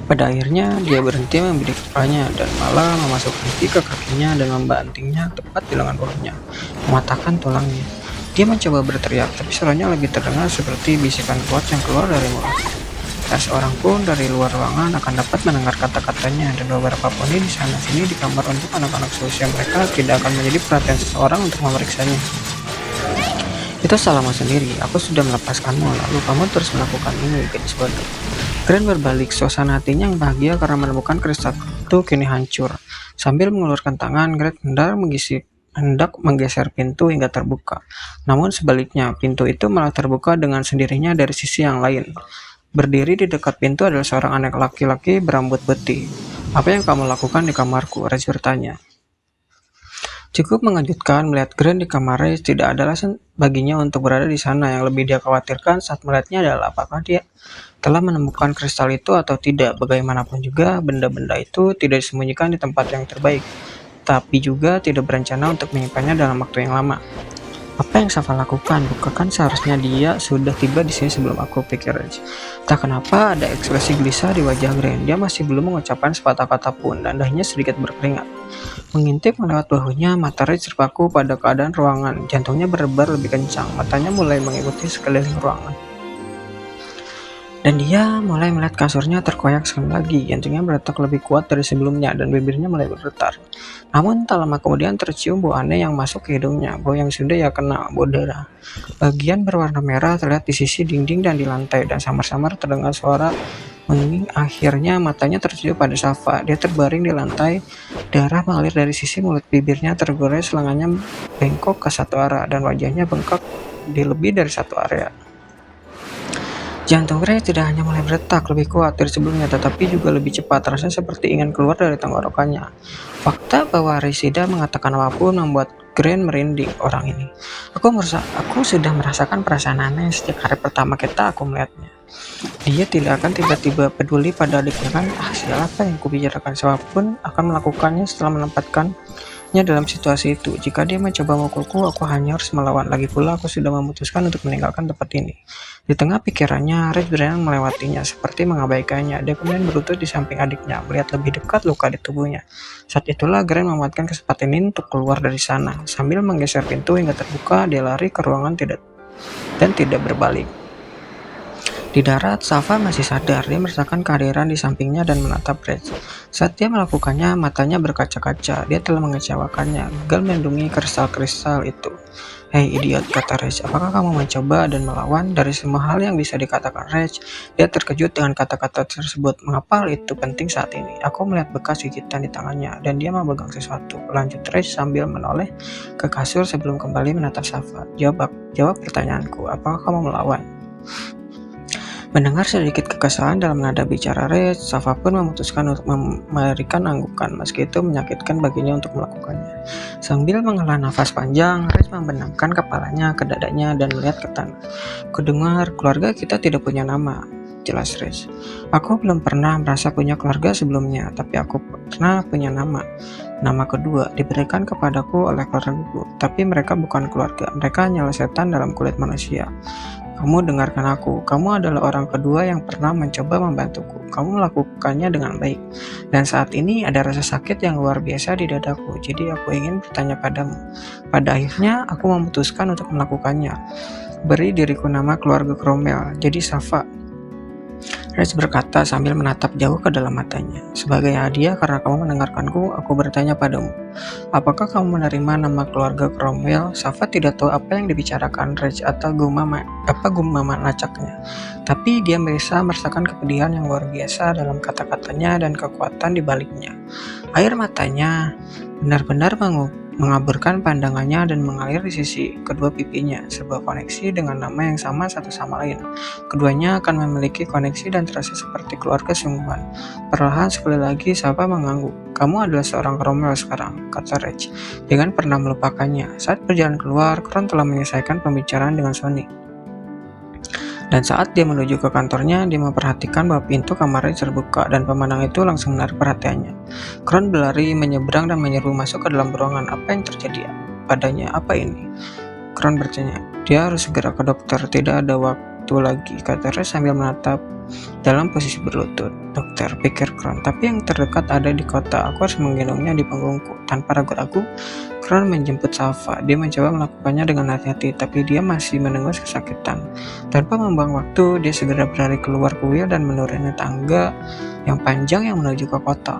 Pada akhirnya, dia berhenti membidik kepalanya dan malah memasukkan pipi ke kakinya dan membantingnya tepat di lengan bawahnya, mematahkan tulangnya. Dia mencoba berteriak, tapi suaranya lebih terdengar seperti bisikan kuat yang keluar dari mulutnya. Tak seorang pun dari luar ruangan akan dapat mendengar kata-katanya, dan beberapa poni di sana-sini di kamar untuk anak-anak seusia mereka tidak akan menjadi perhatian seseorang untuk memeriksanya. Itu salahmu sendiri, aku sudah melepaskanmu, lalu kamu terus melakukan ini, gadis bodoh. Grant berbalik, suasana hatinya yang bahagia karena menemukan kristal itu kini hancur. Sambil mengeluarkan tangan, Grant hendak menggeser pintu hingga terbuka. Namun sebaliknya, pintu itu malah terbuka dengan sendirinya dari sisi yang lain. Berdiri di dekat pintu adalah seorang anak laki-laki berambut putih. Apa yang kamu lakukan di kamarku? Raj bertanya. Cukup mengejutkan melihat Grant di kamar Raj. Tidak ada alasan baginya untuk berada di sana. Yang lebih dia khawatirkan saat melihatnya adalah apakah dia telah menemukan kristal itu atau tidak. Bagaimanapun juga, benda-benda itu tidak disembunyikan di tempat yang terbaik, tapi juga tidak berencana untuk menyimpannya dalam waktu yang lama. Apa yang Safa lakukan? Bukankah seharusnya dia sudah tiba di sini sebelum aku, pikir Raj. Tak kenapa ada ekspresi gelisah di wajah Grant. Dia masih belum mengucapkan sepatah kata pun dan dahinya sedikit berkeringat. Mengintip melewat bahunya, mata Raj terpaku pada keadaan ruangan. Jantungnya berdebar lebih kencang, matanya mulai mengikuti sekeliling ruangan. Dan dia mulai melihat kasurnya terkoyak sekali lagi. Jantungnya berdetak lebih kuat dari sebelumnya dan bibirnya mulai bergetar. Namun tak lama kemudian tercium bau aneh yang masuk ke hidungnya. Bau yang sudah ia kenal, bau darah. Bagian berwarna merah terlihat di sisi dinding dan di lantai, dan samar-samar terdengar suara mengging. Akhirnya matanya tertuju pada Safa. Dia terbaring di lantai. Darah mengalir dari sisi mulut, bibirnya tergores, lengannya bengkok ke satu arah, dan wajahnya bengkak di lebih dari satu area. Jantung Ray tidak hanya mulai berdetak lebih kuat dari sebelumnya, tetapi juga lebih cepat. Rasanya seperti ingin keluar dari tenggorokannya. Fakta bahwa Ray tidak mengatakan apapun membuat Grant merinding. Orang ini, aku sudah merasakan perasaan aneh sejak hari pertama aku melihatnya. Dia tidak akan tiba-tiba peduli pada adiknya, kan? Siapa yang kubicarakan, siapapun akan melakukannya setelah menempatkannya dalam situasi itu. Jika dia mencoba memukulku, aku hanya harus melawan. Lagi pula, aku sudah memutuskan untuk meninggalkan tempat ini. Di tengah pikirannya, Red berenang melewatinya, seperti mengabaikannya. Dia kemudian berlutut di samping adiknya, melihat lebih dekat luka di tubuhnya. Saat itulah Grant memanfaatkan kesempatan ini untuk keluar dari sana. Sambil menggeser pintu hingga terbuka, dia lari ke ruangan tidak berbalik. Di darat, Safa masih sadar. Dia merasakan kehadiran di sampingnya dan menatap Red. Saat dia melakukannya, matanya berkaca-kaca. Dia telah mengecewakannya, gagal melindungi kristal-kristal itu. Hei idiot, kata Reg, apakah kamu mencoba dan melawan? Dari semua hal yang bisa dikatakan Reg, dia terkejut dengan kata-kata tersebut. Mengapa hal itu penting saat ini? Aku melihat bekas gigitan di tangannya dan dia memegang sesuatu. Lanjut Reg sambil menoleh ke kasur sebelum kembali menatap Safa. Jawab pertanyaanku, apakah kamu melawan? Mendengar sedikit kekesalan dalam nada bicara Red, Safa pun memutuskan untuk memberikan anggukan, meski itu menyakitkan baginya untuk melakukannya. Sambil menghela nafas panjang, Red membenamkan kepalanya ke dadanya dan melihat ke tanah. Kudengar keluarga kita tidak punya nama, jelas Red. Aku belum pernah merasa punya keluarga sebelumnya, tapi aku pernah punya nama. Nama kedua diberikan kepadaku oleh keluargaku, tapi mereka bukan keluarga, mereka hanyalah setan dalam kulit manusia. Kamu dengarkan aku, kamu adalah orang kedua yang pernah mencoba membantuku. Kamu melakukannya dengan baik. Dan saat ini ada rasa sakit yang luar biasa di dadaku. Jadi aku ingin bertanya padamu. Pada akhirnya aku memutuskan untuk melakukannya. Beri diriku nama keluarga Cromwell, jadi Safa. Reg berkata sambil menatap jauh ke dalam matanya. Sebagai hadiah karena kamu mendengarkanku, aku bertanya padamu. Apakah kamu menerima nama keluarga Cromwell? Safa tidak tahu apa yang dibicarakan Reg atau gumaman acaknya. Tapi dia bisa merasakan kepedihan yang luar biasa dalam kata-katanya dan kekuatan di baliknya. Air matanya benar-benar mengaburkan pandangannya dan mengalir di sisi kedua pipinya, sebuah koneksi dengan nama yang sama satu sama lain. Keduanya akan memiliki koneksi dan terasa seperti keluarga sungguhan. Perlahan sekali lagi Safa mengangguk. Kamu adalah seorang Cromwell sekarang, kata Reg. Jangan pernah melupakannya. Saat berjalan keluar, Kron telah menyelesaikan pembicaraan dengan Sony. Dan saat dia menuju ke kantornya, dia memperhatikan bahwa pintu kamarnya terbuka dan pemandangan itu langsung menarik perhatiannya. Kron berlari menyeberang dan menyeru masuk ke dalam ruangan. Apa yang terjadi padanya? Apa ini? Kron bertanya. Dia harus segera ke dokter. Tidak ada waktu itu lagi, kata Rage sambil menatap dalam posisi berlutut. Dokter, pikir Kron, tapi yang terdekat ada di kota. Aku harus menggendongnya di punggungku. Tanpa ragu-ragu, Kron menjemput Salva. Dia mencoba melakukannya dengan hati-hati, tapi dia masih menengus kesakitan. Tanpa membuang waktu, dia segera berlari keluar kuil dan menuruni tangga yang panjang yang menuju ke kota.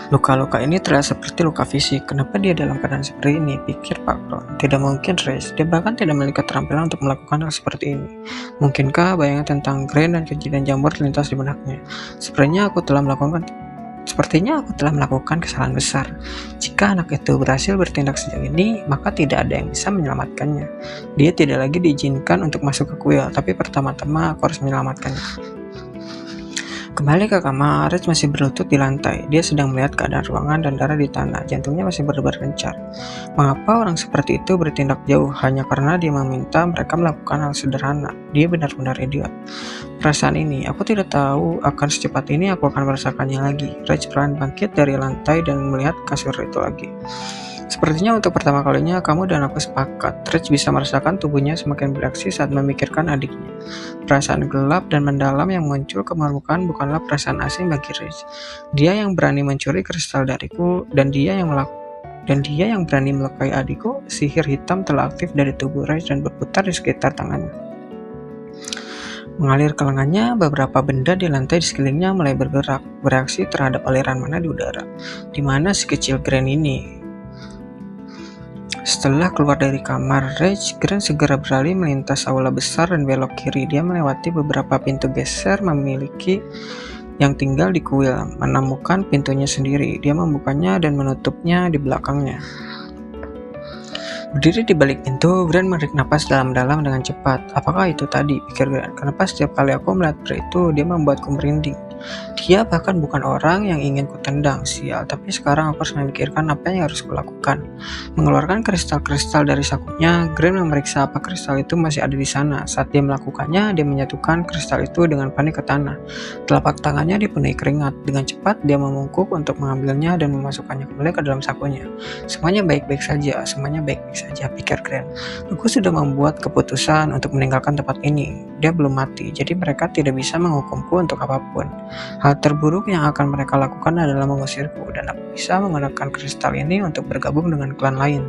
Luka-luka ini terlihat seperti luka fisik. Kenapa dia dalam keadaan seperti ini? Pikir Pak Kron. Tidak mungkin, Rage. Dia bahkan tidak memiliki keterampilan untuk melakukan hal seperti ini. Mungkinkah bayangan tentang Gren dan kejadian jamur terlintas di benaknya? Sepertinya aku telah melakukan kesalahan besar. Jika anak itu berhasil bertindak sejauh ini, maka tidak ada yang bisa menyelamatkannya. Dia tidak lagi diizinkan untuk masuk ke kuil, tapi pertama-tama aku harus menyelamatkannya. Kembali ke kamar, Rage masih berlutut di lantai. Dia sedang melihat keadaan ruangan dan darah di tanah. Jantungnya masih berdebar gencar. Mengapa orang seperti itu bertindak jauh hanya karena dia meminta mereka melakukan hal sederhana? Dia benar-benar idiot. Perasaan ini, aku tidak tahu akan secepat ini aku akan merasakannya lagi. Rage perlahan bangkit dari lantai dan melihat kasur itu lagi. Sepertinya untuk pertama kalinya kamu dan aku sepakat. Rage bisa merasakan tubuhnya semakin bereaksi saat memikirkan adiknya. Perasaan gelap dan mendalam yang muncul ke permukaan bukanlah perasaan asing bagi Rage. Dia yang berani mencuri kristal dariku dan dia yang berani melukai adikku. Sihir hitam telah aktif dari tubuh Rage dan berputar di sekitar tangannya. Mengalir ke lengannya, beberapa benda di lantai di sekelilingnya mulai bergerak, bereaksi terhadap aliran mana di udara. Di mana si kecil Gren ini? Setelah keluar dari kamar Rage, Gren segera beralih melintas aula besar dan belok kiri. Dia melewati beberapa pintu geser memiliki yang tinggal di kuil, menemukan pintunya sendiri. Dia membukanya dan menutupnya di belakangnya. Berdiri di balik pintu, Gren menarik napas dalam-dalam dengan cepat. Apakah itu tadi? Pikir Gren. Kenapa setiap kali aku melihat pria itu, dia membuatku merinding? Dia bahkan bukan orang yang ingin kutendang, sial. Tapi sekarang aku harus memikirkan apa yang harus kulakukan. Mengeluarkan kristal-kristal dari sakunya, Gren memeriksa apa kristal itu masih ada di sana. Saat dia melakukannya, dia menyatukan kristal itu dengan panik ke tanah. Telapak tangannya dipenuhi keringat. Dengan cepat, dia memungkuk untuk mengambilnya dan memasukkannya kembali ke dalam sakunya. Semuanya baik-baik saja, pikir Gren. Aku sudah membuat keputusan untuk meninggalkan tempat ini. Dia belum mati, jadi mereka tidak bisa menghukumku untuk apapun. Hal terburuk yang akan mereka lakukan adalah mengusirku, dan aku bisa menggunakan kristal ini untuk bergabung dengan klan lain.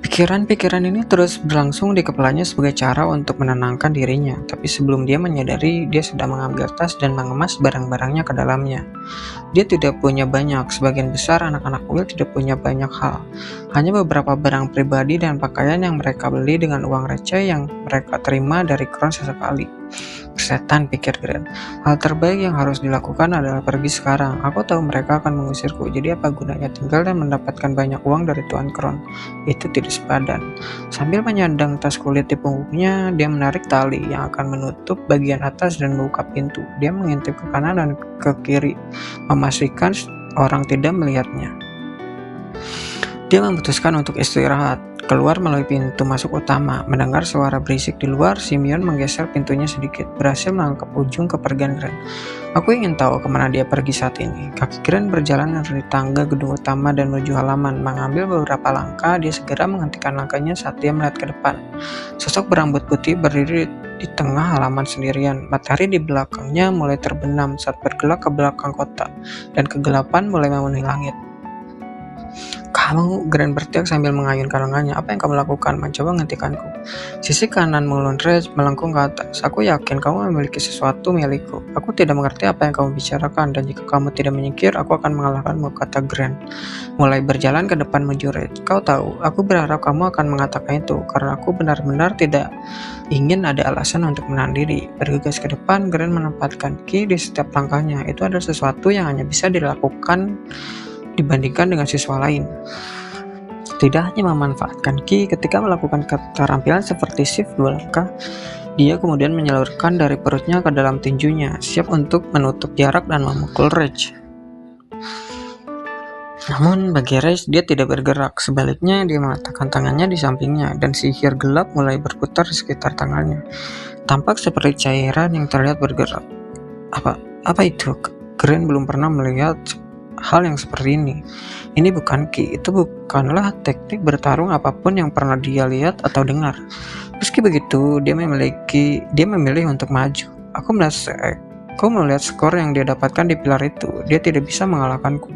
Pikiran-pikiran ini terus berlangsung di kepalanya sebagai cara untuk menenangkan dirinya, tapi sebelum dia menyadari, dia sudah mengambil tas dan mengemas barang-barangnya ke dalamnya. Dia tidak punya banyak, sebagian besar anak-anak kuil tidak punya banyak hal. Hanya beberapa barang pribadi dan pakaian yang mereka beli dengan uang receh yang mereka terima dari Kron sesekali. Setan, pikir Gren. Hal terbaik yang harus dilakukan adalah pergi sekarang. Aku tahu mereka akan mengusirku, jadi apa gunanya tinggal dan mendapatkan banyak uang dari Tuan Kron? Itu tidak sepadan. Sambil menyandang tas kulit di punggungnya, dia menarik tali yang akan menutup bagian atas dan membuka pintu. Dia mengintip ke kanan dan ke kiri, memastikan orang tidak melihatnya. Dia memutuskan untuk istirahat. Keluar melalui pintu masuk utama. Mendengar suara berisik di luar, Simeon menggeser pintunya sedikit, berhasil menangkap ujung kepergian Gren. Aku ingin tahu kemana dia pergi saat ini. Kaki Gren berjalan dari tangga gedung utama dan menuju halaman. Mengambil beberapa langkah, dia segera menghentikan langkahnya saat dia melihat ke depan. Sosok berambut putih berdiri di tengah halaman sendirian. Matahari di belakangnya mulai terbenam saat bergelak ke belakang kota, dan kegelapan mulai memenuhi langit. Kamu, Gren berteriak sambil mengayunkan lengannya. Apa yang kamu lakukan? Mencoba menghentikanku. Sisi kanan mulut Rage melengkung ke atas. Aku yakin kamu memiliki sesuatu milikku. Aku tidak mengerti apa yang kamu bicarakan, dan jika kamu tidak menyingkir, aku akan mengalahkanmu, kata Gren. Mulai berjalan ke depan menuju Rage. Kau tahu, aku berharap kamu akan mengatakan itu, karena aku benar-benar tidak ingin ada alasan untuk menahan diri. Bergegas ke depan, Gren menempatkan ki di setiap langkahnya. Itu adalah sesuatu yang hanya bisa dilakukan dibandingkan dengan siswa lain. Tidak hanya memanfaatkan ki ketika melakukan keterampilan seperti shift 2 langkah, dia kemudian menyalurkan dari perutnya ke dalam tinjunya, siap untuk menutup jarak dan memukul Rage. Namun bagi Rage, dia tidak bergerak. Sebaliknya, dia meletakkan tangannya di sampingnya, dan sihir gelap mulai berputar di sekitar tangannya. Tampak seperti cairan yang terlihat bergerak. Apa itu? Gren belum pernah melihat hal yang seperti ini. Ini bukan ki, itu bukanlah teknik bertarung apapun yang pernah dia lihat atau dengar. Meski begitu, dia memilih untuk maju. Aku melihat skor yang dia dapatkan di pilar itu. Dia tidak bisa mengalahkanku.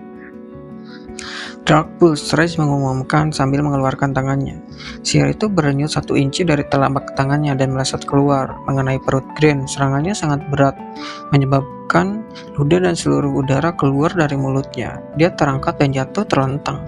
Dark Pulse, Rage mengumumkan sambil mengeluarkan tangannya. Sihir itu berdenyut 1 inci dari telapak tangannya dan melesat keluar, mengenai perut Grant. Serangannya sangat berat, menyebabkan ludah dan seluruh udara keluar dari mulutnya. Dia terangkat dan jatuh terlentang.